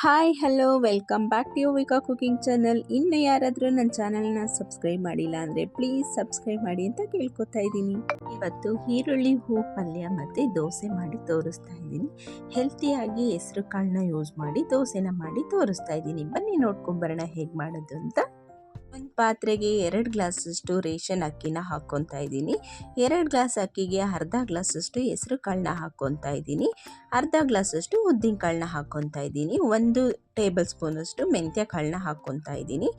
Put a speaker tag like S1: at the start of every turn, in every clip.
S1: Hi hello welcome back to Yuvika cooking channel. ಇನ್ನು ಯಾರಾದರೂ ನನ್ನ ಚಾನಲ್ನ ಸಬ್ಸ್ಕ್ರೈಬ್ ಮಾಡಿಲ್ಲ ಅಂದರೆ ಪ್ಲೀಸ್ ಸಬ್ಸ್ಕ್ರೈಬ್ ಮಾಡಿ ಅಂತ ಕೇಳ್ಕೊತಾ ಇದ್ದೀನಿ. ಇವತ್ತು ಈರುಳ್ಳಿ ಹೂ ಪಲ್ಯ ಮತ್ತು ದೋಸೆ ಮಾಡಿ ತೋರಿಸ್ತಾ ಇದ್ದೀನಿ. ಹೆಲ್ತಿಯಾಗಿ ಹೆಸರು ಕಾಳನ್ನ ಯೂಸ್ ಮಾಡಿ ದೋಸೆನ ಮಾಡಿ ತೋರಿಸ್ತಾ ಇದ್ದೀನಿ. ಬನ್ನಿ ನೋಡ್ಕೊಂಬರೋಣ ಹೇಗೆ ಮಾಡೋದು ಅಂತ. ಒಂದು ಪಾತ್ರೆಗೆ 2 ಗ್ಲಾಸಷ್ಟು ರೇಷನ್ ಅಕ್ಕಿನ ಹಾಕ್ಕೊತಾ ಇದ್ದೀನಿ. 2 ಗ್ಲಾಸ್ ಅಕ್ಕಿಗೆ ಅರ್ಧ ಗ್ಲಾಸಷ್ಟು ಹೆಸರು ಕಾಳನ್ನ ಹಾಕ್ಕೊತಾ ಇದ್ದೀನಿ. ಅರ್ಧ ಗ್ಲಾಸಷ್ಟು ಉದ್ದಿನ ಕಾಳನ್ನ ಹಾಕ್ಕೊತಾ ಇದ್ದೀನಿ. 1 ಟೇಬಲ್ ಸ್ಪೂನಷ್ಟು ಮೆಂತ್ಯ ಕಾಳನ್ನ ಹಾಕ್ಕೊತಾ ಇದ್ದೀನಿ.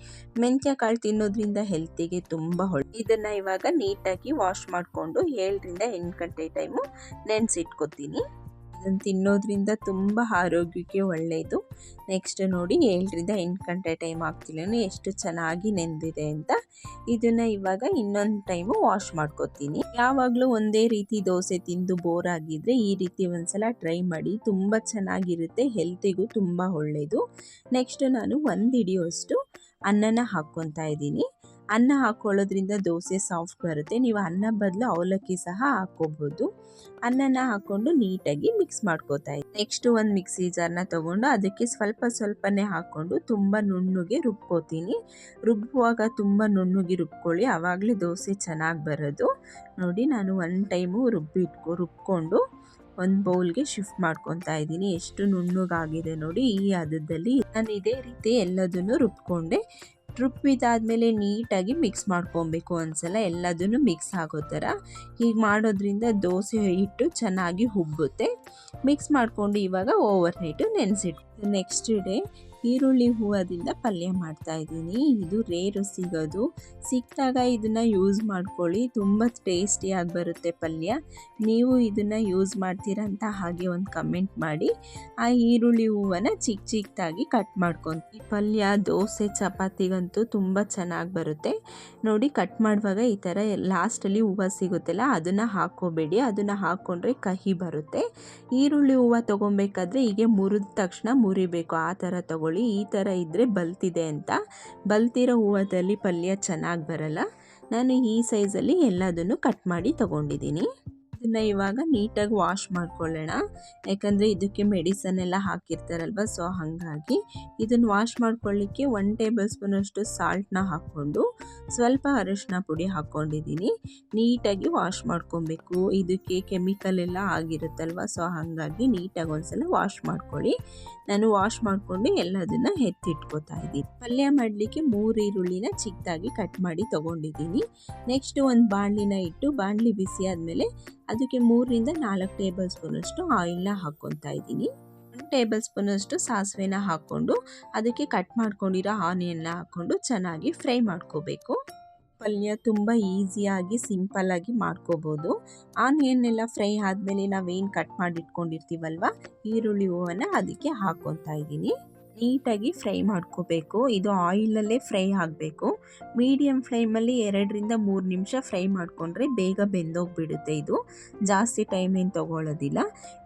S1: ಮೆಂತ್ಯ ಕಾಳು ತಿನ್ನೋದ್ರಿಂದ ಹೆಲ್ತಿಗೆ ತುಂಬ ಒಳ್ಳೆ. ಇದನ್ನು ಇವಾಗ ನೀಟಾಗಿ ವಾಶ್ ಮಾಡಿಕೊಂಡು 7ರಿಂದ 8 ಗಂಟೆ ಟೈಮು ನೆನೆಸಿಟ್ಕೊತೀನಿ. ಇದನ್ನು ತಿನ್ನೋದ್ರಿಂದ ತುಂಬ ಆರೋಗ್ಯಕ್ಕೆ ಒಳ್ಳೆಯದು. ನೆಕ್ಸ್ಟ್ ನೋಡಿ 7ರಿಂದ 8 ಗಂಟೆ ಟೈಮ್ ಆಗ್ತಿಲ್ಲ ಎಷ್ಟು ಚೆನ್ನಾಗಿ ನೆಂದಿದೆ ಅಂತ. ಇದನ್ನು ಇವಾಗ ಇನ್ನೊಂದು ಟೈಮು ವಾಶ್ ಮಾಡ್ಕೊತೀನಿ. ಯಾವಾಗಲೂ ಒಂದೇ ರೀತಿ ದೋಸೆ ತಿಂದು ಬೋರ್ ಆಗಿದ್ರೆ ಈ ರೀತಿ ಒಂದ್ಸಲ ಟ್ರೈ ಮಾಡಿ, ತುಂಬ ಚೆನ್ನಾಗಿರುತ್ತೆ, ಹೆಲ್ತಿಗೂ ತುಂಬ ಒಳ್ಳೆಯದು. ನೆಕ್ಸ್ಟ್ ನಾನು 1 ಹಿಡಿಯುವಷ್ಟು ಅನ್ನನ ಹಾಕ್ಕೊತಾ ಇದ್ದೀನಿ. ಅನ್ನ ಹಾಕ್ಕೊಳ್ಳೋದ್ರಿಂದ ದೋಸೆ ಸಾಫ್ಟ್ ಬರುತ್ತೆ. ನೀವು ಅನ್ನ ಬದಲು ಅವಲಕ್ಕಿ ಸಹ ಹಾಕ್ಕೋಬೋದು. ಅನ್ನನ ಹಾಕ್ಕೊಂಡು ನೀಟಾಗಿ ಮಿಕ್ಸ್ ಮಾಡ್ಕೋತಾ ಇದ್ದೀನಿ. ನೆಕ್ಸ್ಟ್ ಒಂದು ಮಿಕ್ಸಿ ಜಾರ್ನ ತೊಗೊಂಡು ಅದಕ್ಕೆ ಸ್ವಲ್ಪನೇ ಹಾಕ್ಕೊಂಡು ತುಂಬ ನುಣ್ಣಗೆ ರುಬ್ಕೋತೀನಿ. ರುಬ್ಬುವಾಗ ತುಂಬ ನುಣ್ಣಗೆ ರುಬ್ಕೊಳ್ಳಿ, ಆವಾಗಲೇ ದೋಸೆ ಚೆನ್ನಾಗಿ ಬರೋದು. ನೋಡಿ ನಾನು 1 ಟೈಮು ರುಬ್ಕೊಂಡು ಒಂದು ಬೌಲ್ಗೆ ಶಿಫ್ಟ್ ಮಾಡ್ಕೊತಾ ಇದ್ದೀನಿ. ಎಷ್ಟು ನುಣ್ಣಗಾಗಿದೆ ನೋಡಿ. ಈ ಹದದಲ್ಲಿ ನಾನು ಇದೇ ರೀತಿ ಎಲ್ಲದನ್ನು ರುಬ್ಕೊಂಡೆ. ರುಬ್ಬಿದಾದ್ಮೇಲೆ ನೀಟಾಗಿ ಮಿಕ್ಸ್ ಮಾಡ್ಕೊಬೇಕು. ಒಂದ್ಸಲ ಎಲ್ಲದನ್ನು ಮಿಕ್ಸ್ ಆಗೋ ಥರ ಹೀಗೆ ಮಾಡೋದ್ರಿಂದ ದೋಸೆ ಹಿಟ್ಟು ಚೆನ್ನಾಗಿ ಹುಬ್ಬುತ್ತೆ. ಮಿಕ್ಸ್ ಮಾಡಿಕೊಂಡು ಇವಾಗ ಓವರ್ ನೈಟು ನೆನೆಸಿಟ್ಟು ನೆಕ್ಸ್ಟ್ ಡೇ ಈರುಳ್ಳಿ ಹೂವದಿಂದ ಪಲ್ಯ ಮಾಡ್ತಾ ಇದ್ದೀನಿ. ಇದು ರೇರು ಸಿಗೋದು, ಸಿಕ್ಕಿದಾಗ ಇದನ್ನು ಯೂಸ್ ಮಾಡ್ಕೊಳ್ಳಿ, ತುಂಬ ಟೇಸ್ಟಿಯಾಗಿ ಬರುತ್ತೆ ಪಲ್ಯ. ನೀವು ಇದನ್ನು ಯೂಸ್ ಮಾಡ್ತೀರಾ ಅಂತ ಹಾಗೆ ಒಂದು ಕಮೆಂಟ್ ಮಾಡಿ. ಆ ಈರುಳ್ಳಿ ಹೂವನ್ನು ಚಿಕ್ಕದಾಗಿ ಕಟ್ ಮಾಡ್ಕೊಂಡು ಈ ಪಲ್ಯ ದೋಸೆ ಚಪಾತಿಗಂತೂ ತುಂಬ ಚೆನ್ನಾಗಿ ಬರುತ್ತೆ. ನೋಡಿ ಕಟ್ ಮಾಡುವಾಗ ಈ ಥರ ಲಾಸ್ಟಲ್ಲಿ ಹೂವು ಸಿಗುತ್ತಲ್ಲ ಅದನ್ನು ಹಾಕ್ಕೋಬೇಡಿ, ಅದನ್ನು ಹಾಕ್ಕೊಂಡ್ರೆ ಕಹಿ ಬರುತ್ತೆ. ಈರುಳ್ಳಿ ಹೂವು ತೊಗೊಬೇಕಾದ್ರೆ ಹೀಗೆ ಮುರಿದ ತಕ್ಷಣ ಮುರಿಬೇಕು, ಆ ಥರ ತೊಗೊಳ್ಳಿ. ಈ ಥರ ಇದ್ದರೆ ಬಲ್ತಿದೆ ಅಂತ. ಬಲ್ತಿರೋ ಹೂವದಲ್ಲಿ ಪಲ್ಯ ಚೆನ್ನಾಗಿ ಬರಲ್ಲ. ನಾನು ಈ ಸೈಜಲ್ಲಿ ಎಲ್ಲದನ್ನು ಕಟ್ ಮಾಡಿ ತೊಗೊಂಡಿದ್ದೀನಿ. ಇದನ್ನು ಇವಾಗ ನೀಟಾಗಿ ವಾಶ್ ಮಾಡ್ಕೊಳ್ಳೋಣ, ಯಾಕಂದರೆ ಇದಕ್ಕೆ ಮೆಡಿಸನ್ ಎಲ್ಲ ಹಾಕಿರ್ತಾರಲ್ವ, ಸೊ ಹಾಗಾಗಿ ಇದನ್ನು ವಾಶ್ ಮಾಡ್ಕೊಳ್ಳಿಕ್ಕೆ 1 ಟೇಬಲ್ ಸ್ಪೂನಷ್ಟು ಸಾಲ್ಟ್ನ ಹಾಕ್ಕೊಂಡು ಸ್ವಲ್ಪ ಅರಿಶಿನ ಪುಡಿ ಹಾಕ್ಕೊಂಡಿದ್ದೀನಿ. ನೀಟಾಗಿ ವಾಶ್ ಮಾಡ್ಕೊಬೇಕು. ಇದಕ್ಕೆ ಕೆಮಿಕಲ್ ಎಲ್ಲ ಆಗಿರುತ್ತಲ್ವ, ಸೊ ಹಾಗಾಗಿ ನೀಟಾಗಿ ಒಂದ್ಸಲ ವಾಶ್ ಮಾಡ್ಕೊಳ್ಳಿ. ನಾನು ವಾಶ್ ಮಾಡಿಕೊಂಡು ಎಲ್ಲದನ್ನು ಎತ್ತಿಟ್ಕೋತಾ ಇದ್ದೀನಿ. ಪಲ್ಯ ಮಾಡಲಿಕ್ಕೆ 3 ಈರುಳ್ಳಿನ ಚಿಕ್ಕದಾಗಿ ಕಟ್ ಮಾಡಿ ತೊಗೊಂಡಿದ್ದೀನಿ. ನೆಕ್ಸ್ಟ್ ಒಂದು ಬಾಣಲಿನ ಇಟ್ಟು ಬಾಣಲಿ ಬಿಸಿ ಆದಮೇಲೆ ಅದಕ್ಕೆ 3ರಿಂದ 4 ಟೇಬಲ್ ಸ್ಪೂನಷ್ಟು ಆಯಿಲ್ನ ಹಾಕ್ಕೊತಾ ಇದ್ದೀನಿ. 1 ಟೇಬಲ್ ಸ್ಪೂನಷ್ಟು ಸಾಸಿವೆನ ಹಾಕ್ಕೊಂಡು ಅದಕ್ಕೆ ಕಟ್ ಮಾಡ್ಕೊಂಡಿರೋ ಆನಿಯನ್ನ ಹಾಕ್ಕೊಂಡು ಚೆನ್ನಾಗಿ ಫ್ರೈ ಮಾಡ್ಕೋಬೇಕು. ಪಲ್ಯ ತುಂಬ ಈಸಿಯಾಗಿ ಸಿಂಪಲ್ಲಾಗಿ ಮಾಡ್ಕೋಬೋದು. ಆನಿಯನ್ ಎಲ್ಲ ಫ್ರೈ ಆದಮೇಲೆ ನಾವೇನು ಕಟ್ ಮಾಡಿ ಇಟ್ಕೊಂಡಿರ್ತೀವಲ್ವ ಈರುಳ್ಳಿ ಹೂವನ್ನು ಅದಕ್ಕೆ ಹಾಕ್ಕೊತಾ ಇದ್ದೀನಿ. ನೀಟಾಗಿ ಫ್ರೈ ಮಾಡ್ಕೋಬೇಕು. ಇದು ಆಯಿಲಲ್ಲೇ ಫ್ರೈ ಆಗಬೇಕು. ಮೀಡಿಯಮ್ ಫ್ಲೇಮಲ್ಲಿ 2ರಿಂದ 3 ನಿಮಿಷ ಫ್ರೈ ಮಾಡಿಕೊಂಡ್ರೆ ಬೇಗ ಬೆಂದೋಗ್ಬಿಡುತ್ತೆ. ಇದು ಜಾಸ್ತಿ ಟೈಮ್ ಏನು ತೊಗೊಳ್ಳೋದಿಲ್ಲ.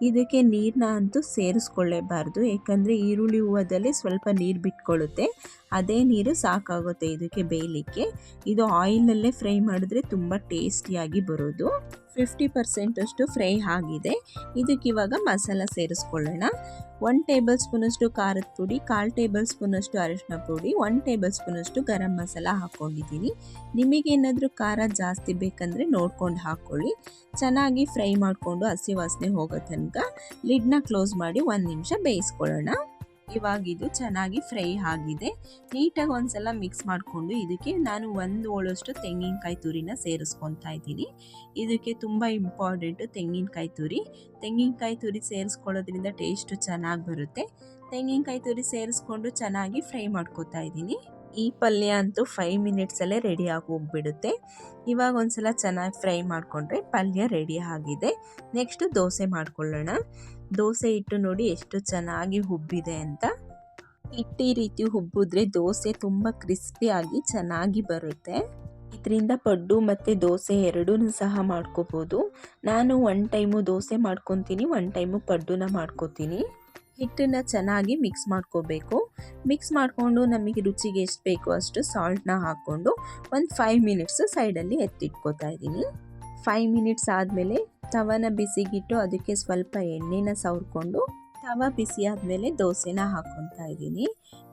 S1: ಇದಕ್ಕೆ ನೀರನ್ನ ಅಂತೂ ಸೇರಿಸ್ಕೊಳ್ಳೇಬಾರ್ದು, ಯಾಕಂದರೆ ಈರುಳ್ಳಿ ಹೂವದಲ್ಲಿ ಸ್ವಲ್ಪ ನೀರು ಬಿಟ್ಕೊಳ್ಳುತ್ತೆ. ಅದೇ ನೀರು ಸಾಕಾಗುತ್ತೆ ಇದಕ್ಕೆ ಬೇಯಲಿಕ್ಕೆ. ಇದು ಆಯಿಲಲ್ಲೇ ಫ್ರೈ ಮಾಡಿದ್ರೆ ತುಂಬ ಟೇಸ್ಟಿಯಾಗಿ ಬರೋದು. 50% ಅಷ್ಟು ಫ್ರೈ ಆಗಿದೆ. ಇದಕ್ಕಿವಾಗ ಮಸಾಲ ಸೇರಿಸ್ಕೊಳ್ಳೋಣ. 1 ಟೇಬಲ್ ಸ್ಪೂನಷ್ಟು ಖಾರದ ಪುಡಿ, 1/4 ಟೇಬಲ್ ಸ್ಪೂನಷ್ಟು ಅರಿಶಿನ ಪುಡಿ, 1 ಟೇಬಲ್ ಸ್ಪೂನಷ್ಟು ಗರಂ ಮಸಾಲ ಹಾಕ್ಕೊಂಡಿದ್ದೀನಿ. ನಿಮಗೇನಾದರೂ ಖಾರ ಜಾಸ್ತಿ ಬೇಕಂದರೆ ನೋಡ್ಕೊಂಡು ಹಾಕ್ಕೊಳ್ಳಿ. ಚೆನ್ನಾಗಿ ಫ್ರೈ ಮಾಡಿಕೊಂಡು ಹಸಿ ವಾಸನೆ ಹೋಗೋ ತನಕ ಲಿಡ್ನ ಕ್ಲೋಸ್ ಮಾಡಿ 1 ನಿಮಿಷ ಬೇಯಿಸ್ಕೊಳ್ಳೋಣ. ಇವಾಗ ಇದು ಚೆನ್ನಾಗಿ ಫ್ರೈ ಆಗಿದೆ. ನೀಟಾಗಿ ಒಂದ್ಸಲ ಮಿಕ್ಸ್ ಮಾಡಿಕೊಂಡು ಇದಕ್ಕೆ ನಾನು 1 ಹೋಳಷ್ಟು ತೆಂಗಿನಕಾಯಿ ತುರಿನ ಸೇರಿಸ್ಕೊತಾ ಇದ್ದೀನಿ. ಇದಕ್ಕೆ ತುಂಬ ಇಂಪಾರ್ಟೆಂಟು ತೆಂಗಿನಕಾಯಿ ತುರಿ ಸೇರಿಸ್ಕೊಳ್ಳೋದ್ರಿಂದ ಟೇಸ್ಟು ಚೆನ್ನಾಗಿ ಬರುತ್ತೆ. ತೆಂಗಿನಕಾಯಿ ತುರಿ ಸೇರಿಸ್ಕೊಂಡು ಚೆನ್ನಾಗಿ ಫ್ರೈ ಮಾಡ್ಕೊತಾ ಇದ್ದೀನಿ. ಈ ಪಲ್ಯ ಅಂತೂ 5 ಮಿನಿಟ್ಸಲ್ಲೇ ರೆಡಿಯಾಗಿ ಹೋಗ್ಬಿಡುತ್ತೆ. ಇವಾಗ ಒಂದ್ಸಲ ಚೆನ್ನಾಗಿ ಫ್ರೈ ಮಾಡಿಕೊಂಡ್ರೆ ಪಲ್ಯ ರೆಡಿ ಆಗಿದೆ. ನೆಕ್ಸ್ಟು ದೋಸೆ ಮಾಡ್ಕೊಳ್ಳೋಣ. ದೋಸೆ ಹಿಟ್ಟು ನೋಡಿ ಎಷ್ಟು ಚೆನ್ನಾಗಿ ಹುಬ್ಬಿದೆ ಅಂತ. ಹಿಟ್ಟು ಈ ರೀತಿ ಹುಬ್ಬಿದ್ರೆ ದೋಸೆ ತುಂಬ ಕ್ರಿಸ್ಪಿಯಾಗಿ ಚೆನ್ನಾಗಿ ಬರುತ್ತೆ. ಇದರಿಂದ ಪಡ್ಡು ಮತ್ತು ದೋಸೆ ಎರಡೂ ಸಹ ಮಾಡ್ಕೋಬೋದು. ನಾನು 1 ಟೈಮು ದೋಸೆ ಮಾಡ್ಕೊತೀನಿ, 1 ಟೈಮು ಪಡ್ಡುನ ಮಾಡ್ಕೋತೀನಿ. ಹಿಟ್ಟನ್ನು ಚೆನ್ನಾಗಿ ಮಿಕ್ಸ್ ಮಾಡ್ಕೋಬೇಕು. ಮಿಕ್ಸ್ ಮಾಡಿಕೊಂಡು ನಮಗೆ ರುಚಿಗೆ ಎಷ್ಟು ಬೇಕೋ ಅಷ್ಟು ಸಾಲ್ಟ್ನ ಹಾಕ್ಕೊಂಡು ಒಂದು 5 ಮಿನಿಟ್ಸು ಸೈಡಲ್ಲಿ ಎತ್ತಿಟ್ಕೋತಾ ಇದ್ದೀನಿ. 5 ಮಿನಿಟ್ಸ್ ಆದಮೇಲೆ ತವನ ಬಿಸಿಗಿಟ್ಟು ಅದಕ್ಕೆ ಸ್ವಲ್ಪ ಎಣ್ಣೆನ ಸವರ್ಕೊಂಡು ತವ ಬಿಸಿ ಆದಮೇಲೆ ದೋಸೆನ ಹಾಕ್ಕೊತಾ ಇದ್ದೀನಿ.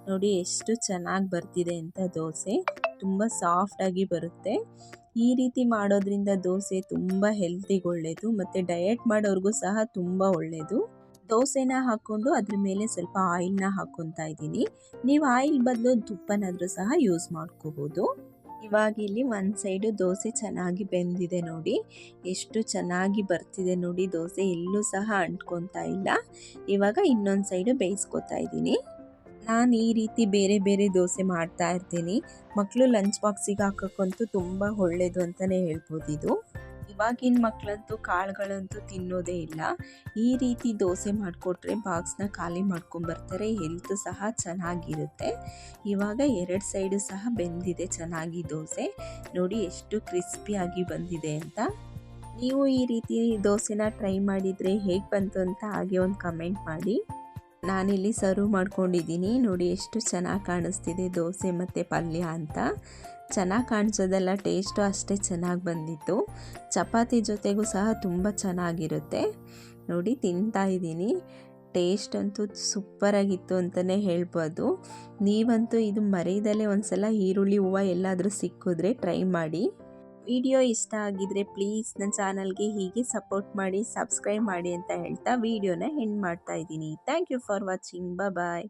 S1: ನೋಡಿ ಎಷ್ಟು ಚೆನ್ನಾಗಿ ಬರ್ತಿದೆ ಅಂತ ದೋಸೆ. ತುಂಬ ಸಾಫ್ಟಾಗಿ ಬರುತ್ತೆ. ಈ ರೀತಿ ಮಾಡೋದ್ರಿಂದ ದೋಸೆ ತುಂಬ ಹೆಲ್ತಿಗೆ ಒಳ್ಳೆಯದು ಮತ್ತು ಡಯಟ್ ಮಾಡೋರಿಗೂ ಸಹ ತುಂಬ ಒಳ್ಳೆಯದು. ದೋಸೆನ ಹಾಕ್ಕೊಂಡು ಅದ್ರ ಮೇಲೆ ಸ್ವಲ್ಪ ಆಯಿಲ್ನ ಹಾಕ್ಕೊತಾ ಇದ್ದೀನಿ. ನೀವು ಆಯಿಲ್ ಬದಲು ತುಪ್ಪನಾದರೂ ಸಹ ಯೂಸ್ ಮಾಡ್ಕೋಬೋದು. ಇವಾಗ ಇಲ್ಲಿ ಒಂದು ಸೈಡು ದೋಸೆ ಚೆನ್ನಾಗಿ ಬೆಂದಿದೆ ನೋಡಿ. ಎಷ್ಟು ಚೆನ್ನಾಗಿ ಬರ್ತಿದೆ ನೋಡಿ ದೋಸೆ, ಎಲ್ಲೂ ಸಹ ಅಂಟ್ಕೊತಾ ಇಲ್ಲ. ಇವಾಗ ಇನ್ನೊಂದು ಸೈಡು ಬೇಯಿಸ್ಕೊತಾ ಇದ್ದೀನಿ. ನಾನು ಈ ರೀತಿ ಬೇರೆ ಬೇರೆ ದೋಸೆ ಮಾಡ್ತಾ ಇರ್ತೀನಿ. ಮಕ್ಕಳು ಲಂಚ್ ಬಾಕ್ಸಿಗೆ ಹಾಕೋಕ್ಕಂತೂ ತುಂಬ ಒಳ್ಳೆಯದು ಅಂತಲೇ ಹೇಳ್ಬೋದು ಇದು. ಇವಾಗಿನ ಮಕ್ಕಳಂತೂ ಕಾಳುಗಳಂತೂ ತಿನ್ನೋದೇ ಇಲ್ಲ. ಈ ರೀತಿ ದೋಸೆ ಮಾಡಿಕೊಟ್ರೆ ಬಾಕ್ಸ್ನ ಖಾಲಿ ಮಾಡ್ಕೊಂಬರ್ತಾರೆ. ಹೆಲ್ತ್ ಸಹ ಚೆನ್ನಾಗಿರುತ್ತೆ. ಇವಾಗ 2 ಸೈಡು ಸಹ ಬೆಂದಿದೆ ಚೆನ್ನಾಗಿ ದೋಸೆ. ನೋಡಿ ಎಷ್ಟು ಕ್ರಿಸ್ಪಿಯಾಗಿ ಬಂದಿದೆ ಅಂತ. ನೀವು ಈ ರೀತಿ ದೋಸೆನ ಟ್ರೈ ಮಾಡಿದರೆ ಹೇಗೆ ಬಂತು ಅಂತ ಹಾಗೆ ಒಂದು ಕಮೆಂಟ್ ಮಾಡಿ. ನಾನಿಲ್ಲಿ ಸರ್ವ್ ಮಾಡ್ಕೊಂಡಿದ್ದೀನಿ. ನೋಡಿ ಎಷ್ಟು ಚೆನ್ನಾಗಿ ಕಾಣಿಸ್ತಿದೆ ದೋಸೆ ಮತ್ತು ಪಲ್ಯ ಅಂತ. ಚೆನ್ನಾಗಿ ಕಾಣಿಸೋದೆಲ್ಲ, ಟೇಸ್ಟು ಅಷ್ಟೇ ಚೆನ್ನಾಗಿ ಬಂದಿತ್ತು. ಚಪಾತಿ ಜೊತೆಗೂ ಸಹ ತುಂಬ ಚೆನ್ನಾಗಿರುತ್ತೆ. ನೋಡಿ ತಿಂತಾ ಇದ್ದೀನಿ. ಟೇಸ್ಟ್ ಅಂತೂ ಸೂಪರಾಗಿತ್ತು ಅಂತಲೇ ಹೇಳ್ಬೋದು. ನೀವಂತೂ ಇದು ಮರೆಯದಲ್ಲೇ ಒಂದು ಸಲ ಈರುಳ್ಳಿ ಹೂವು ಎಲ್ಲಾದರೂ ಸಿಕ್ಕಿದ್ರೆ ಟ್ರೈ ಮಾಡಿ. ವಿಡಿಯೋ ಇಷ್ಟ ಆಗಿದ್ರೆ ಪ್ಲೀಸ್ ನನ್ನ ಚಾನಲ್ಗೆ ಹೀಗೆ ಸಪೋರ್ಟ್ ಮಾಡಿ, ಸಬ್ಸ್ಕ್ರೈಬ್ ಮಾಡಿ ಅಂತ ಹೇಳ್ತಾ ವಿಡಿಯೋನ ಎಂಡ್ ಮಾಡ್ತಾ ಇದ್ದೀನಿ. Thank you for watching. Bye.